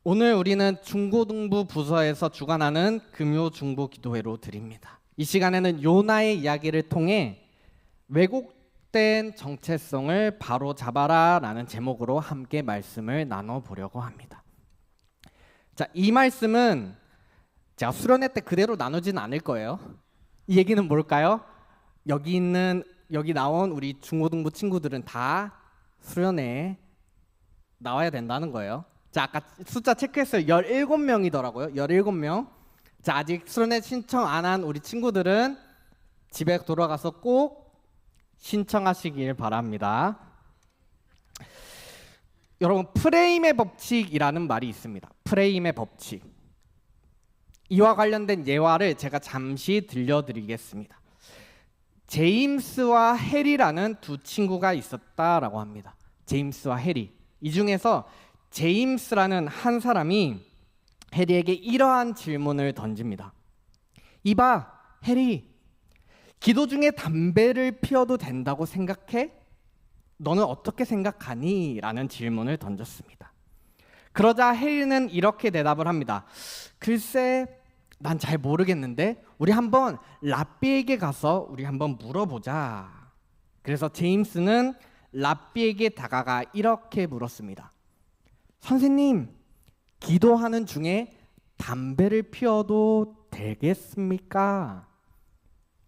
오늘 우리는 중고등부 부서에서 주관하는 금요 중보 기도회로 드립니다. 이 시간에는 요나의 이야기를 통해 왜곡된 정체성을 바로잡아라 라는 제목으로 함께 말씀을 나눠보려고 합니다. 자, 이 말씀은 제가 수련회 때 그대로 나누지는 않을 거예요. 이 얘기는 뭘까요? 여기 나온 우리 중고등부 친구들은 다 수련회에 나와야 된다는 거예요. 자, 아까 숫자 체크했어요. 17명이더라고요. 17명. 자, 아직 수련회 신청 안 한 우리 친구들은 집에 돌아가서 꼭 신청하시길 바랍니다. 여러분, 프레임의 법칙이라는 말이 있습니다. 프레임의 법칙. 이와 관련된 예화를 제가 잠시 들려드리겠습니다. 제임스와 해리라는 두 친구가 있었다라고 합니다. 제임스와 해리. 이 중에서 제임스라는 한 사람이 해리에게 이러한 질문을 던집니다. 이봐, 해리, 기도 중에 담배를 피워도 된다고 생각해? 너는 어떻게 생각하니? 라는 질문을 던졌습니다. 그러자 해리는 이렇게 대답을 합니다. 글쎄, 난 잘 모르겠는데 우리 한번 랍비에게 가서 우리 한번 물어보자. 그래서 제임스는 랍비에게 다가가 이렇게 물었습니다. 선생님, 기도하는 중에 담배를 피워도 되겠습니까?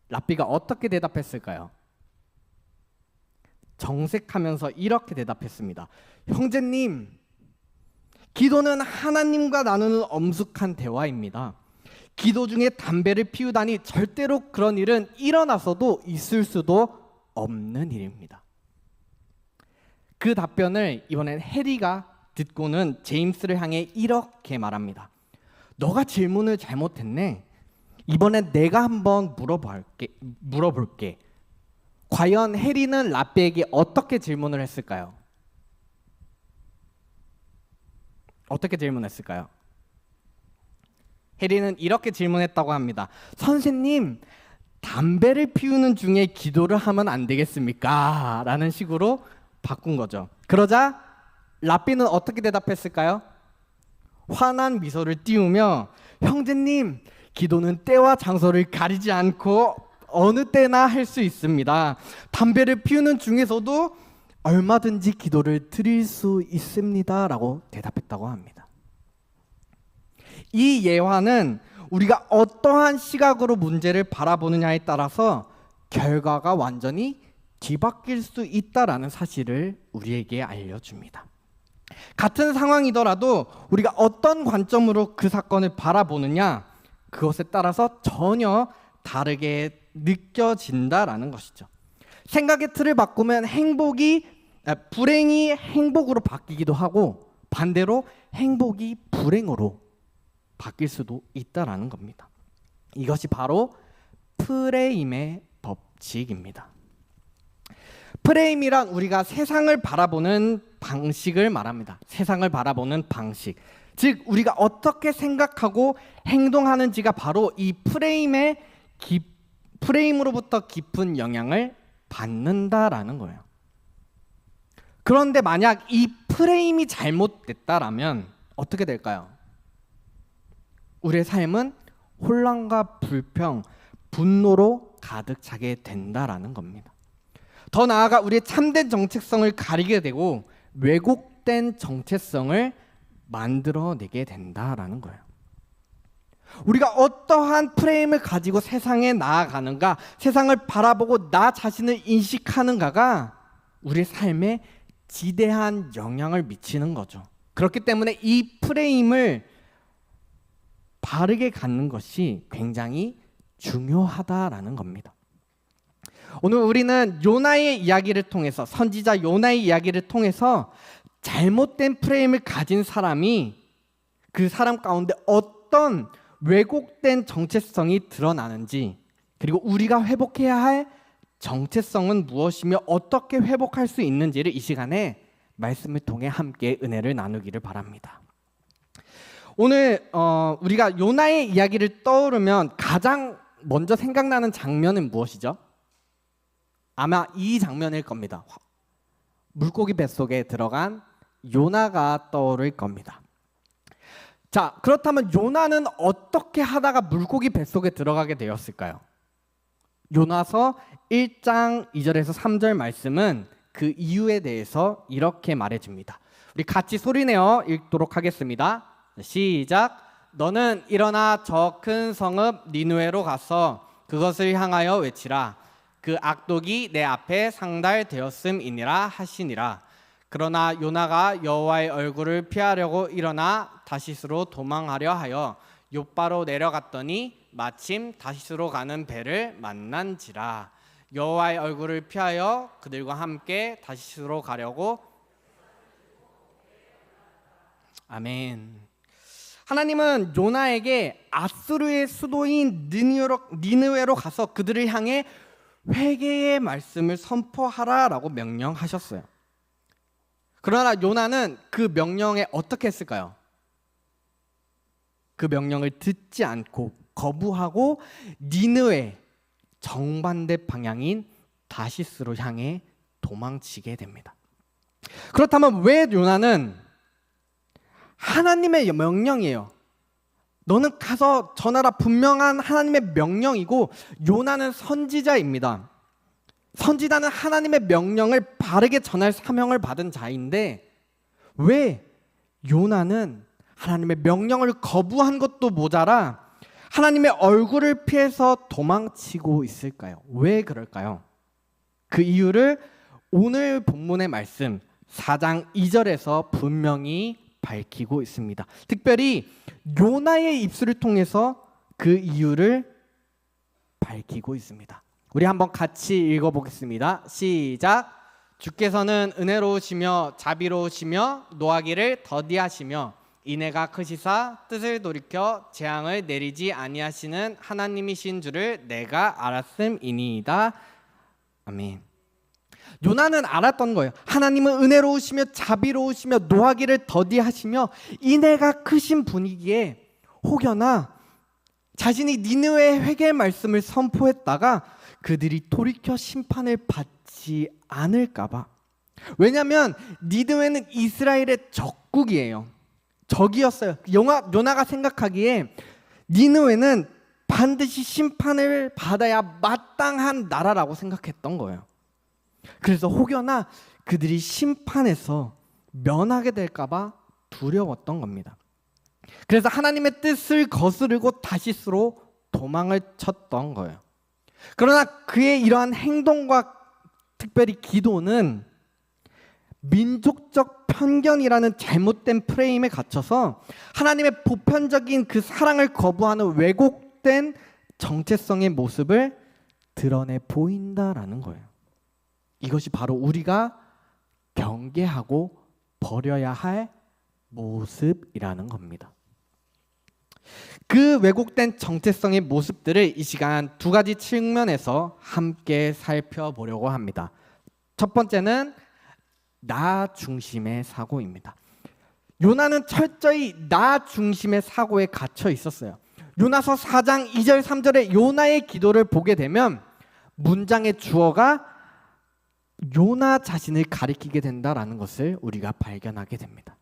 랍비가 어떻게 대답했을까요? 정색하면서 이렇게 대답했습니다. 형제님, 기도는 하나님과 나누는 엄숙한 대화입니다. 기도 중에 담배를 피우다니 절대로 그런 일은 일어나서도 있을 수도 없는 일입니다. 그 답변을 이번엔 해리가 듣고는 제임스를 향해 이렇게 말합니다. 너가 질문을 잘못했네. 이번엔 내가 한번 물어볼게. 과연 해리는 랍비에게 어떻게 질문을 했을까요? 어떻게 질문했을까요? 해리는 이렇게 질문했다고 합니다. 선생님, 담배를 피우는 중에 기도를 하면 안 되겠습니까? 라는 식으로 바꾼 거죠. 그러자 랍비는 어떻게 대답했을까요? 환한 미소를 띄우며 형제님, 기도는 때와 장소를 가리지 않고 어느 때나 할 수 있습니다. 담배를 피우는 중에서도 얼마든지 기도를 드릴 수 있습니다. 라고 대답했다고 합니다. 이 예화는 우리가 어떠한 시각으로 문제를 바라보느냐에 따라서 결과가 완전히 뒤바뀔 수 있다라는 사실을 우리에게 알려줍니다. 같은 상황이더라도 우리가 어떤 관점으로 그 사건을 바라보느냐, 그것에 따라서 전혀 다르게 느껴진다라는 것이죠. 생각의 틀을 바꾸면 불행이 행복으로 바뀌기도 하고 반대로 행복이 불행으로 바뀔 수도 있다라는 겁니다. 이것이 바로 프레임의 법칙입니다. 프레임이란 우리가 세상을 바라보는 방식을 말합니다. 세상을 바라보는 방식. 즉 우리가 어떻게 생각하고 행동하는지가 바로 이 프레임으로부터 깊은 영향을 받는다라는 거예요. 그런데 만약 이 프레임이 잘못됐다라면 어떻게 될까요? 우리의 삶은 혼란과 불평, 분노로 가득 차게 된다라는 겁니다. 더 나아가 우리의 참된 정체성을 가리게 되고 왜곡된 정체성을 만들어내게 된다라는 거예요. 우리가 어떠한 프레임을 가지고 세상에 나아가는가, 세상을 바라보고 나 자신을 인식하는가가 우리의 삶에 지대한 영향을 미치는 거죠. 그렇기 때문에 이 프레임을 바르게 갖는 것이 굉장히 중요하다라는 겁니다. 오늘 우리는 요나의 이야기를 통해서, 선지자 요나의 이야기를 통해서 잘못된 프레임을 가진 사람이 그 사람 가운데 어떤 왜곡된 정체성이 드러나는지, 그리고 우리가 회복해야 할 정체성은 무엇이며 어떻게 회복할 수 있는지를 이 시간에 말씀을 통해 함께 은혜를 나누기를 바랍니다. 오늘 우리가 요나의 이야기를 떠오르면 가장 먼저 생각나는 장면은 무엇이죠? 아마 이 장면일 겁니다. 물고기 뱃속에 들어간 요나가 떠오를 겁니다. 자, 그렇다면 요나는 어떻게 하다가 물고기 뱃속에 들어가게 되었을까요? 요나서 1장 2절에서 3절 말씀은 그 이유에 대해서 이렇게 말해줍니다. 우리 같이 소리내어 읽도록 하겠습니다. 시작. 너는 일어나 저 큰 성읍 니느웨로 가서 그것을 향하여 외치라. 그 악독이 내 앞에 상달되었음이니라 하시니라. 그러나 요나가 여호와의 얼굴을 피하려고 일어나 다시스로 도망하려 하여 욥바로 내려갔더니 마침 다시스로 가는 배를 만난지라. 여호와의 얼굴을 피하여 그들과 함께 다시스로 가려고. 아멘. 하나님은 요나에게 아수르의 수도인 니느웨로 가서 그들을 향해 회개의 말씀을 선포하라라고 명령하셨어요. 그러나 요나는 그 명령에 어떻게 했을까요? 그 명령을 듣지 않고 거부하고 니느웨 정반대 방향인 다시스로 향해 도망치게 됩니다. 그렇다면 왜 요나는 하나님의 명령이에요. 너는 가서 전하라, 분명한 하나님의 명령이고 요나는 선지자입니다. 선지자는 하나님의 명령을 바르게 전할 사명을 받은 자인데 왜 요나는 하나님의 명령을 거부한 것도 모자라 하나님의 얼굴을 피해서 도망치고 있을까요? 왜 그럴까요? 그 이유를 오늘 본문의 말씀 4장 2절에서 분명히 밝히고 있습니다. 특별히 요나의 입술을 통해서 그 이유를 밝히고 있습니다. 우리 한번 같이 읽어보겠습니다. 시작. 주께서는 은혜로우시며 자비로우시며 노하기를 더디하시며 인애가 크시사 뜻을 돌이켜 재앙을 내리지 아니하시는 하나님이신 줄을 내가 알았음이니이다. 아멘. 요나는 알았던 거예요. 하나님은 은혜로우시며 자비로우시며 노하기를 더디하시며 인애가 크신 분이기에 혹여나 자신이 니느웨의 회개의 말씀을 선포했다가 그들이 돌이켜 심판을 받지 않을까 봐. 왜냐하면 니느웨는 이스라엘의 적국이에요. 적이었어요. 요나가 생각하기에 니느웨는 반드시 심판을 받아야 마땅한 나라라고 생각했던 거예요. 그래서 혹여나 그들이 심판에서 면하게 될까 봐 두려웠던 겁니다. 그래서 하나님의 뜻을 거스르고 다시스로 도망을 쳤던 거예요. 그러나 그의 이러한 행동과 특별히 기도는 민족적 편견이라는 잘못된 프레임에 갇혀서 하나님의 보편적인 그 사랑을 거부하는 왜곡된 정체성의 모습을 드러내 보인다라는 거예요. 이것이 바로 우리가 경계하고 버려야 할 모습이라는 겁니다. 그 왜곡된 정체성의 모습들을 이 시간 두 가지 측면에서 함께 살펴보려고 합니다. 첫 번째는 나 중심의 사고입니다. 요나는 철저히 나 중심의 사고에 갇혀 있었어요. 요나서 4장 2절 3절의 요나의 기도를 보게 되면 문장의 주어가 요나 자신을 가리키게 된다라는 것을 우리가 발견하게 됩니다.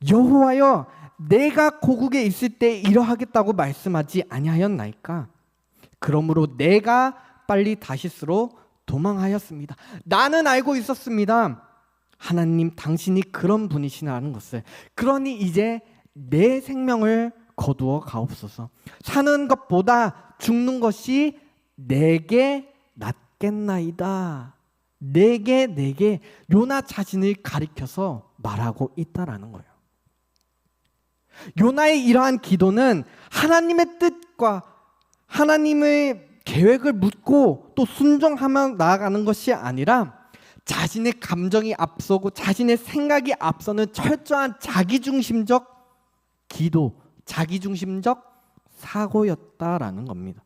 여호와여, 내가 고국에 있을 때 이러하겠다고 말씀하지 아니하였나이까? 그러므로 내가 빨리 다시스로 도망하였습니다. 나는 알고 있었습니다. 하나님 당신이 그런 분이시라는 것을. 그러니 이제 내 생명을 거두어 가옵소서. 사는 것보다 죽는 것이 내게 낫겠나이다. 내게 요나 자신을 가리켜서 말하고 있다라는 거예요. 요나의 이러한 기도는 하나님의 뜻과 하나님의 계획을 묻고 또 순종하며 나아가는 것이 아니라 자신의 감정이 앞서고 자신의 생각이 앞서는 철저한 자기중심적 기도, 자기중심적 사고였다라는 겁니다.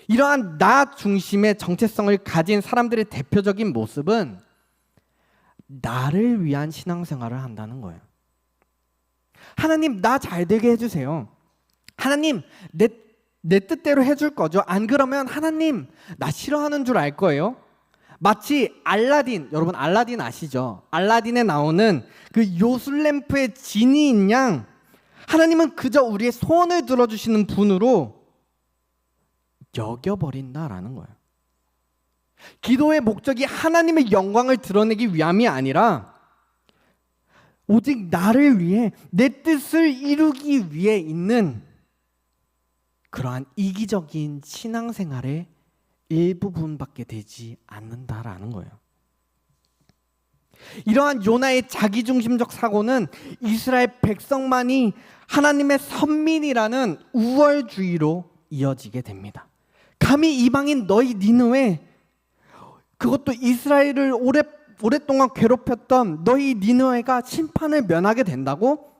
이러한 나 중심의 정체성을 가진 사람들의 대표적인 모습은 나를 위한 신앙생활을 한다는 거예요. 하나님, 나 잘 되게 해주세요. 하나님, 내 뜻대로 해줄 거죠. 안 그러면 하나님, 나 싫어하는 줄 알 거예요. 마치 알라딘, 여러분 알라딘 아시죠? 알라딘에 나오는 그 요술램프의 지니인 양 하나님은 그저 우리의 소원을 들어주시는 분으로 여겨버린다라는 거예요. 기도의 목적이 하나님의 영광을 드러내기 위함이 아니라 오직 나를 위해 내 뜻을 이루기 위해 있는 그러한 이기적인 신앙생활의 일부분밖에 되지 않는다라는 거예요. 이러한 요나의 자기중심적 사고는 이스라엘 백성만이 하나님의 선민이라는 우월주의로 이어지게 됩니다. 감히 이방인 너희 니느웨, 그것도 이스라엘을 오랫동안 괴롭혔던 너희 니느웨가 심판을 면하게 된다고?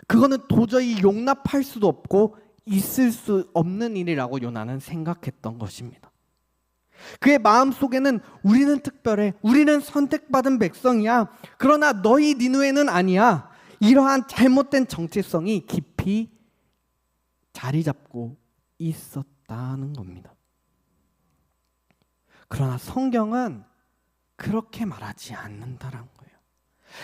그거는 도저히 용납할 수도 없고 있을 수 없는 일이라고 요나는 생각했던 것입니다. 그의 마음속에는 우리는 특별해, 우리는 선택받은 백성이야, 그러나 너희 니느웨는 아니야, 이러한 잘못된 정체성이 깊이 자리 잡고 있었다는 겁니다. 그러나 성경은 그렇게 말하지 않는다는 거예요.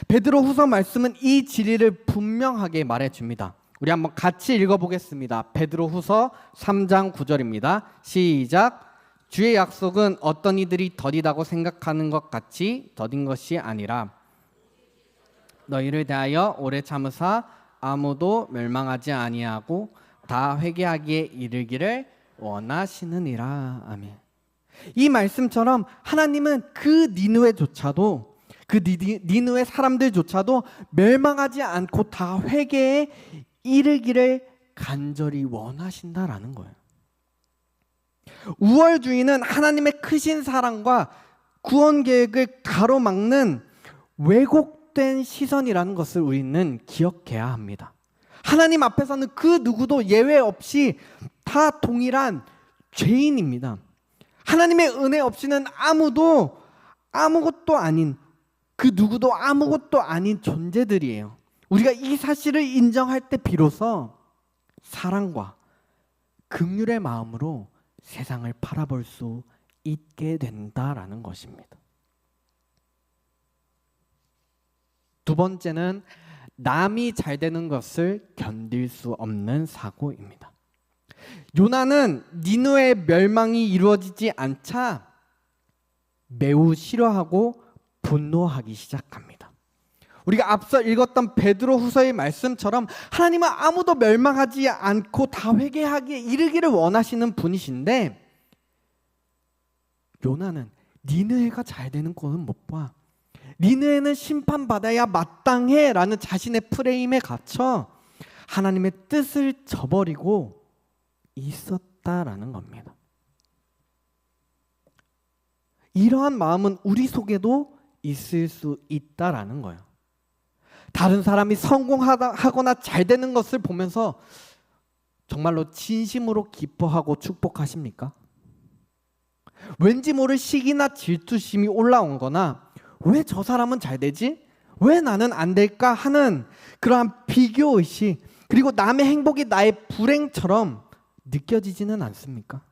베드로 후서 말씀은 이 진리를 분명하게 말해줍니다. 우리 한번 같이 읽어보겠습니다. 베드로 후서 3장 9절입니다. 시작. 주의 약속은 어떤 이들이 더디다고 생각하는 것 같이 더딘 것이 아니라 너희를 대하여 오래 참으사 아무도 멸망하지 아니하고 다 회개하기에 이르기를 원하시느니라. 아멘. 이 말씀처럼 하나님은 그 니느웨조차도, 그 니느웨 사람들조차도 멸망하지 않고 다 회개에 이르기를 간절히 원하신다라는 거예요. 우월주의는 하나님의 크신 사랑과 구원 계획을 가로막는 왜곡된 시선이라는 것을 우리는 기억해야 합니다. 하나님 앞에서는 그 누구도 예외 없이 다 동일한 죄인입니다. 하나님의 은혜 없이는 아무도 아무것도 아닌, 그 누구도 아무것도 아닌 존재들이에요. 우리가 이 사실을 인정할 때 비로소 사랑과 긍휼의 마음으로 세상을 바라볼 수 있게 된다라는 것입니다. 두 번째는 남이 잘 되는 것을 견딜 수 없는 사고입니다. 요나는 니느웨의 멸망이 이루어지지 않자 매우 싫어하고 분노하기 시작합니다. 우리가 앞서 읽었던 베드로 후서의 말씀처럼 하나님은 아무도 멸망하지 않고 다 회개하기에 이르기를 원하시는 분이신데 요나는 니느웨가 잘 되는 꼴은 못 봐. 니느웨는 심판받아야 마땅해 라는 자신의 프레임에 갇혀 하나님의 뜻을 저버리고 있었다라는 겁니다. 이러한 마음은 우리 속에도 있을 수 있다라는 거예요. 다른 사람이 성공하거나 잘 되는 것을 보면서 정말로 진심으로 기뻐하고 축복하십니까? 왠지 모를 시기나 질투심이 올라온 거나 왜 저 사람은 잘 되지? 왜 나는 안 될까? 하는 그러한 비교의식, 그리고 남의 행복이 나의 불행처럼 느껴지지는 않습니까?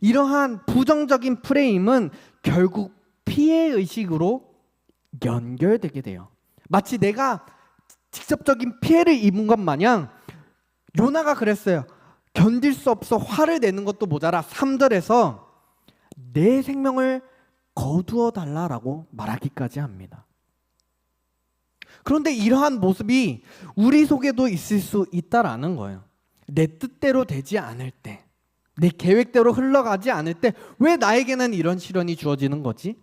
이러한 부정적인 프레임은 결국 피해의식으로 연결되게 돼요. 마치 내가 직접적인 피해를 입은 것 마냥 요나가 그랬어요. 견딜 수 없어 화를 내는 것도 모자라 3절에서 내 생명을 거두어 달라라고 말하기까지 합니다. 그런데 이러한 모습이 우리 속에도 있을 수 있다라는 거예요. 내 뜻대로 되지 않을 때, 내 계획대로 흘러가지 않을 때 왜 나에게는 이런 시련이 주어지는 거지?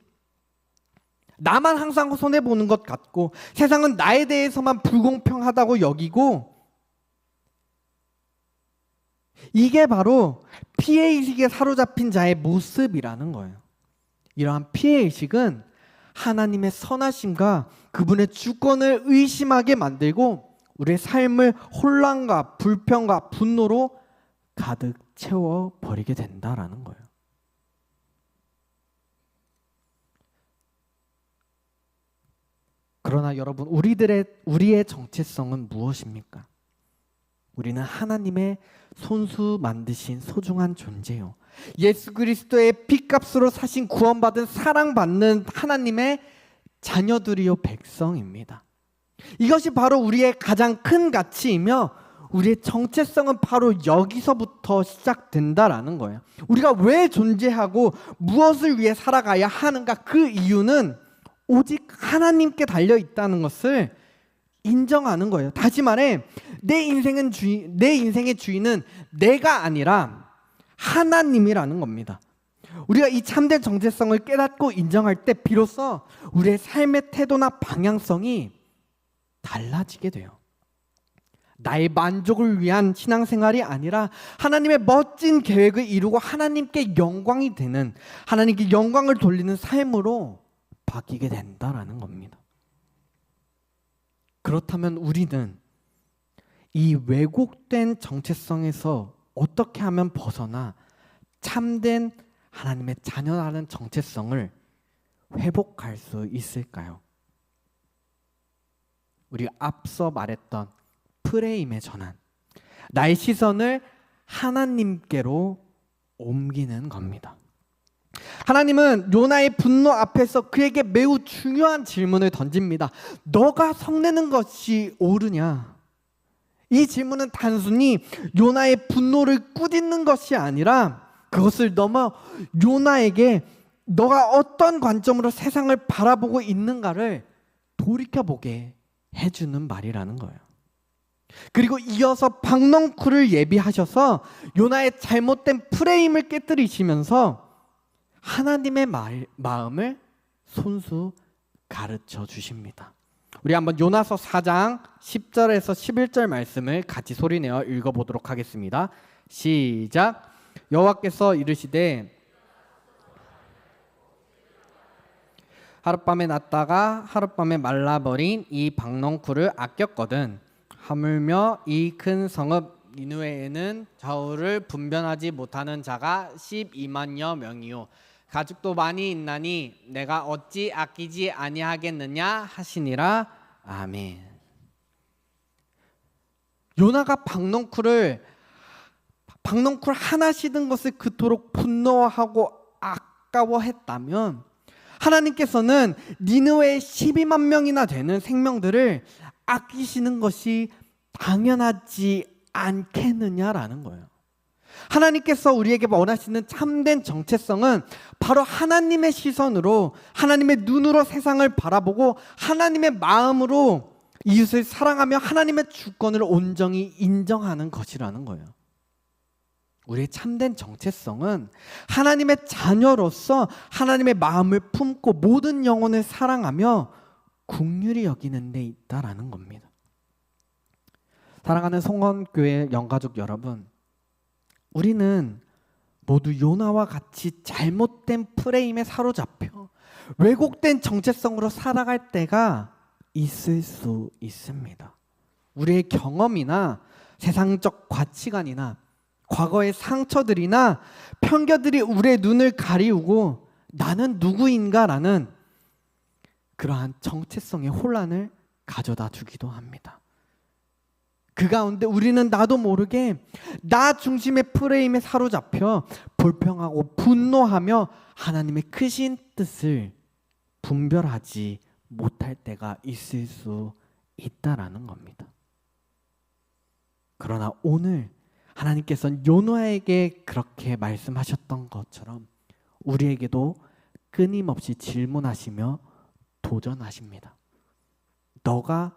나만 항상 손해보는 것 같고 세상은 나에 대해서만 불공평하다고 여기고, 이게 바로 피해의식에 사로잡힌 자의 모습이라는 거예요. 이러한 피해의식은 하나님의 선하심과 그분의 주권을 의심하게 만들고 우리의 삶을 혼란과 불평과 분노로 가득 채워버리게 된다라는 거예요. 그러나 여러분, 우리의 정체성은 무엇입니까? 우리는 하나님의 손수 만드신 소중한 존재요. 예수 그리스도의 피값으로 사신 구원받은 사랑받는 하나님의 자녀들이요 백성입니다. 이것이 바로 우리의 가장 큰 가치이며 우리의 정체성은 바로 여기서부터 시작된다라는 거예요. 우리가 왜 존재하고 무엇을 위해 살아가야 하는가, 그 이유는 오직 하나님께 달려 있다는 것을 인정하는 거예요. 다시 말해, 내 인생의 주인은 내가 아니라 하나님이라는 겁니다. 우리가 이 참된 정체성을 깨닫고 인정할 때 비로소 우리의 삶의 태도나 방향성이 달라지게 돼요. 나의 만족을 위한 신앙생활이 아니라 하나님의 멋진 계획을 이루고 하나님께 영광이 되는, 하나님께 영광을 돌리는 삶으로 바뀌게 된다라는 겁니다. 그렇다면 우리는 이 왜곡된 정체성에서 어떻게 하면 벗어나 참된 하나님의 자녀라는 정체성을 회복할 수 있을까요? 우리가 앞서 말했던 프레임의 전환, 나의 시선을 하나님께로 옮기는 겁니다. 하나님은 요나의 분노 앞에서 그에게 매우 중요한 질문을 던집니다. 너가 성내는 것이 옳으냐? 이 질문은 단순히 요나의 분노를 꾸짖는 것이 아니라 그것을 넘어 요나에게 너가 어떤 관점으로 세상을 바라보고 있는가를 돌이켜보게 해주는 말이라는 거예요. 그리고 이어서 박넝쿨을 예비하셔서 요나의 잘못된 프레임을 깨뜨리시면서 하나님의 마음을 손수 가르쳐 주십니다. 우리 한번 요나서 4장 10절에서 11절 말씀을 같이 소리내어 읽어보도록 하겠습니다. 시작. 여호와께서 이르시되 하룻밤에 났다가 하룻밤에 말라버린 이 박넝쿨을 아꼈거든. 하물며 이 큰 성읍 니느웨에는 저울을 분변하지 못하는 자가 12만여 명이요 가죽도 많이 있나니 내가 어찌 아끼지 아니하겠느냐 하시니라. 아멘. 요나가 박넝쿨 하나 씻은 것을 그토록 분노하고 아까워했다면 하나님께서는 니느웨의 12만 명이나 되는 생명들을 아끼시는 것이 당연하지 않겠느냐라는 거예요. 하나님께서 우리에게 원하시는 참된 정체성은 바로 하나님의 시선으로, 하나님의 눈으로 세상을 바라보고 하나님의 마음으로 이웃을 사랑하며 하나님의 주권을 온전히 인정하는 것이라는 거예요. 우리의 참된 정체성은 하나님의 자녀로서 하나님의 마음을 품고 모든 영혼을 사랑하며 긍휼히 여기는 데 있다라는 겁니다. 사랑하는 성원교회 영가족 여러분, 우리는 모두 요나와 같이 잘못된 프레임에 사로잡혀 왜곡된 정체성으로 살아갈 때가 있을 수 있습니다. 우리의 경험이나 세상적 가치관이나 과거의 상처들이나 편견들이 우리의 눈을 가리우고 나는 누구인가라는 그러한 정체성의 혼란을 가져다 주기도 합니다. 그 가운데 우리는 나도 모르게 나 중심의 프레임에 사로잡혀 불평하고 분노하며 하나님의 크신 뜻을 분별하지 못할 때가 있을 수 있다라는 겁니다. 그러나 오늘 하나님께서는 요나에게 그렇게 말씀하셨던 것처럼 우리에게도 끊임없이 질문하시며 도전하십니다. 너가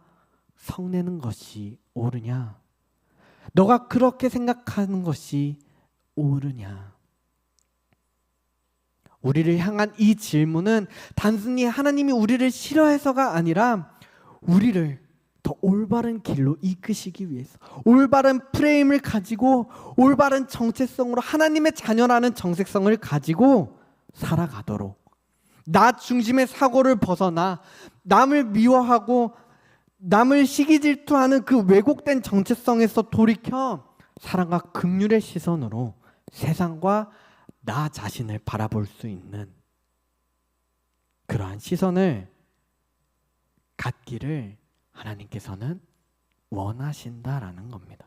성내는 것이 옳으냐? 너가 그렇게 생각하는 것이 옳으냐? 우리를 향한 이 질문은 단순히 하나님이 우리를 싫어해서가 아니라 우리를 더 올바른 길로 이끄시기 위해서, 올바른 프레임을 가지고 올바른 정체성으로 하나님의 자녀라는 정체성을 가지고 살아가도록, 나 중심의 사고를 벗어나 남을 미워하고 남을 시기 질투하는 그 왜곡된 정체성에서 돌이켜 사랑과 긍휼의 시선으로 세상과 나 자신을 바라볼 수 있는 그러한 시선을 갖기를 하나님께서는 원하신다라는 겁니다.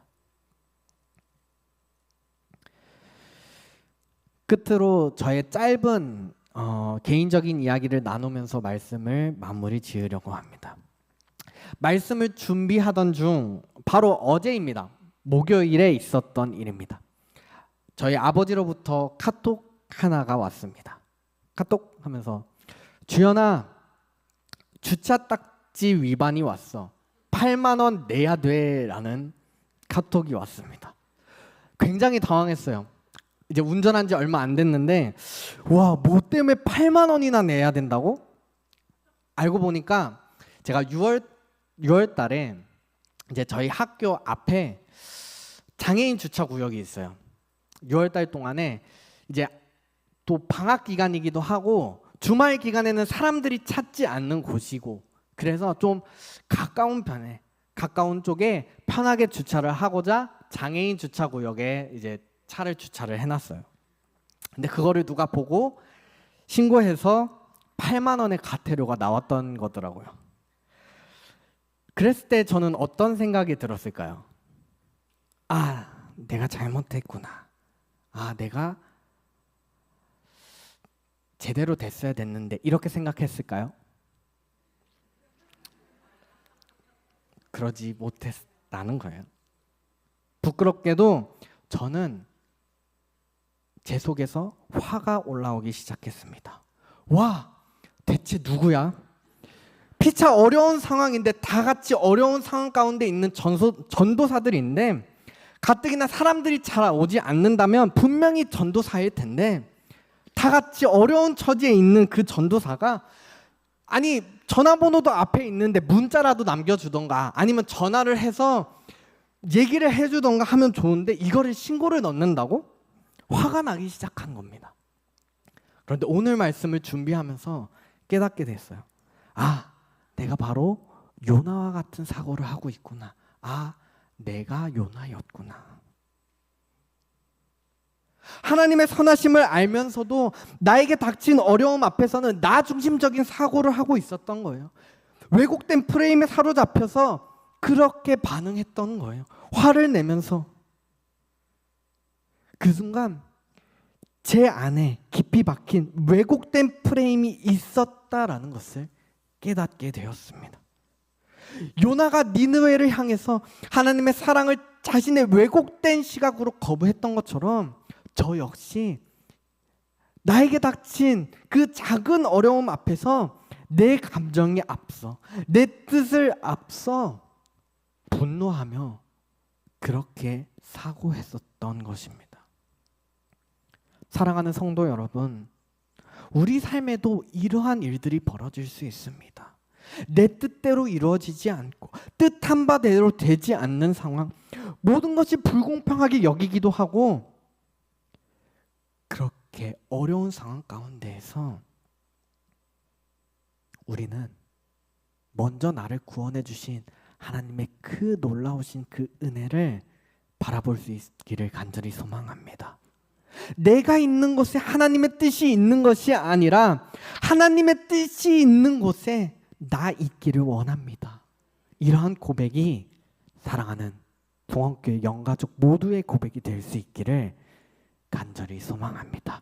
끝으로 저의 짧은 개인적인 이야기를 나누면서 말씀을 마무리 지으려고 합니다. 말씀을 준비하던 중 바로 어제입니다. 목요일에 있었던 일입니다. 저희 아버지로부터 카톡 하나가 왔습니다. 카톡 하면서 주연아, 주차 딱지 위반이 왔어. 8만 원 내야 돼 라는 카톡이 왔습니다. 굉장히 당황했어요. 이제 운전한 지 얼마 안 됐는데 와, 뭐 때문에 8만 원이나 내야 된다고? 알고 보니까 제가 6월 달에 이제 저희 학교 앞에 장애인 주차 구역이 있어요. 6월 달 동안에 이제 또 방학 기간이기도 하고 주말 기간에는 사람들이 찾지 않는 곳이고, 그래서 좀 가까운 쪽에 편하게 주차를 하고자 장애인 주차 구역에 이제 차를 주차를 해놨어요. 근데 그거를 누가 보고 신고해서 8만 원의 과태료가 나왔던 거더라고요. 그랬을 때 저는 어떤 생각이 들었을까요? 아, 내가 잘못했구나. 아, 내가 제대로 됐어야 됐는데, 이렇게 생각했을까요? 그러지 못했다는 거예요. 부끄럽게도 저는 제 속에서 화가 올라오기 시작했습니다. 와, 대체 누구야? 피차 어려운 상황인데 다 같이 어려운 상황 가운데 있는 전도사들인데 가뜩이나 사람들이 잘 오지 않는다면 분명히 전도사일 텐데, 다 같이 어려운 처지에 있는 그 전도사가, 아니 전화번호도 앞에 있는데 문자라도 남겨주던가 아니면 전화를 해서 얘기를 해주던가 하면 좋은데 이거를 신고를 넣는다고? 화가 나기 시작한 겁니다. 그런데 오늘 말씀을 준비하면서 깨닫게 됐어요. 아, 내가 바로 요나와 같은 사고를 하고 있구나. 아, 내가 요나였구나. 하나님의 선하심을 알면서도 나에게 닥친 어려움 앞에서는 나 중심적인 사고를 하고 있었던 거예요. 왜곡된 프레임에 사로잡혀서 그렇게 반응했던 거예요. 화를 내면서. 그 순간 제 안에 깊이 박힌 왜곡된 프레임이 있었다라는 것을 깨닫게 되었습니다. 요나가 니느웨를 향해서 하나님의 사랑을 자신의 왜곡된 시각으로 거부했던 것처럼 저 역시 나에게 닥친 그 작은 어려움 앞에서 내 감정이 앞서, 내 뜻을 앞서 분노하며 그렇게 사고했었던 것입니다. 사랑하는 성도 여러분, 우리 삶에도 이러한 일들이 벌어질 수 있습니다. 내 뜻대로 이루어지지 않고 뜻한 바대로 되지 않는 상황, 모든 것이 불공평하게 여기기도 하고, 그렇게 어려운 상황 가운데에서 우리는 먼저 나를 구원해 주신 하나님의 그 놀라우신 그 은혜를 바라볼 수 있기를 간절히 소망합니다. 내가 있는 곳에 하나님의 뜻이 있는 것이 아니라 하나님의 뜻이 있는 곳에 나 있기를 원합니다. 이러한 고백이 사랑하는 동원교회 영가족 모두의 고백이 될 수 있기를 간절히 소망합니다.